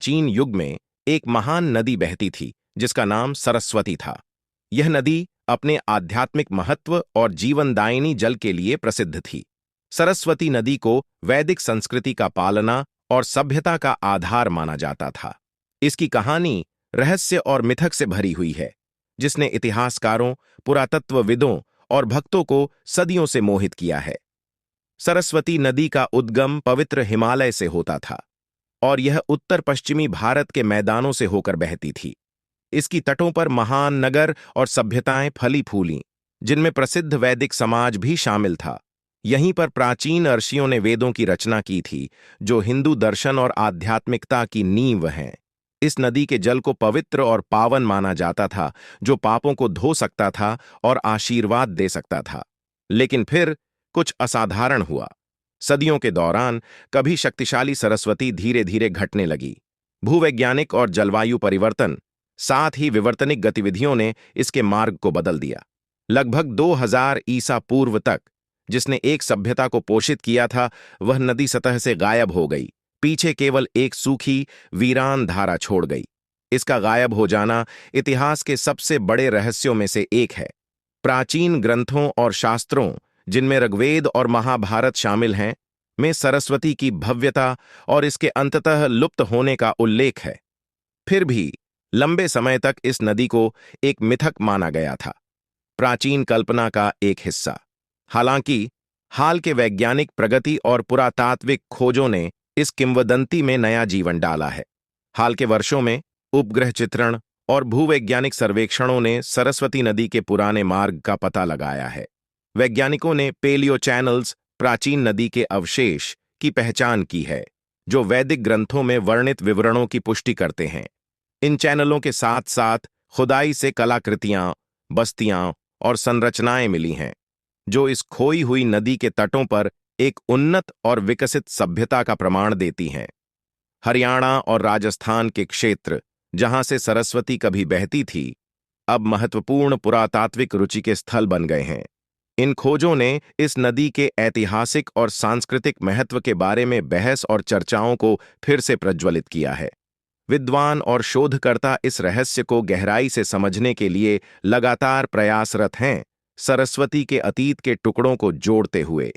चीन युग में एक महान नदी बहती थी जिसका नाम सरस्वती था। यह नदी अपने आध्यात्मिक महत्व और जीवनदायिनी जल के लिए प्रसिद्ध थी। सरस्वती नदी को वैदिक संस्कृति का पालना और सभ्यता का आधार माना जाता था। इसकी कहानी रहस्य और मिथक से भरी हुई है, जिसने इतिहासकारों, पुरातत्वविदों और भक्तों को सदियों से मोहित किया है। सरस्वती नदी का उद्गम पवित्र हिमालय से होता था और यह उत्तर पश्चिमी भारत के मैदानों से होकर बहती थी। इसकी तटों पर महान नगर और सभ्यताएं फली फूलीं, जिनमें प्रसिद्ध वैदिक समाज भी शामिल था। यहीं पर प्राचीन ऋषियों ने वेदों की रचना की थी, जो हिंदू दर्शन और आध्यात्मिकता की नींव हैं। इस नदी के जल को पवित्र और पावन माना जाता था, जो पापों को धो सकता था और आशीर्वाद दे सकता था। लेकिन फिर कुछ असाधारण हुआ। सदियों के दौरान कभी शक्तिशाली सरस्वती धीरे धीरे घटने लगी। भूवैज्ञानिक और जलवायु परिवर्तन, साथ ही विवर्तनिक गतिविधियों ने इसके मार्ग को बदल दिया। लगभग 2000 ईसा पूर्व तक जिसने एक सभ्यता को पोषित किया था, वह नदी सतह से गायब हो गई, पीछे केवल एक सूखी, वीरान धारा छोड़ गई। इसका गायब हो जाना इतिहास के सबसे बड़े रहस्यों में से एक है। प्राचीन ग्रंथों और शास्त्रों, जिनमें ऋग्वेद और महाभारत शामिल हैं, में सरस्वती की भव्यता और इसके अंततः लुप्त होने का उल्लेख है। फिर भी लंबे समय तक इस नदी को एक मिथक माना गया था, प्राचीन कल्पना का एक हिस्सा। हालांकि हाल के वैज्ञानिक प्रगति और पुरातात्विक खोजों ने इस किंवदंती में नया जीवन डाला है। हाल के वर्षों में उपग्रह चित्रण और भूवैज्ञानिक सर्वेक्षणों ने सरस्वती नदी के पुराने मार्ग का पता लगाया है। वैज्ञानिकों ने पेलियो चैनल्स, प्राचीन नदी के अवशेष, की पहचान की है, जो वैदिक ग्रंथों में वर्णित विवरणों की पुष्टि करते हैं। इन चैनलों के साथ साथ खुदाई से कलाकृतियां, बस्तियां और संरचनाएं मिली हैं, जो इस खोई हुई नदी के तटों पर एक उन्नत और विकसित सभ्यता का प्रमाण देती हैं। हरियाणा और राजस्थान के क्षेत्र, जहां से सरस्वती कभी बहती थी, अब महत्वपूर्ण पुरातात्विक रुचि के स्थल बन गए हैं। इन खोजों ने इस नदी के ऐतिहासिक और सांस्कृतिक महत्व के बारे में बहस और चर्चाओं को फिर से प्रज्वलित किया है। विद्वान और शोधकर्ता इस रहस्य को गहराई से समझने के लिए लगातार प्रयासरत हैं, सरस्वती के अतीत के टुकड़ों को जोड़ते हुए।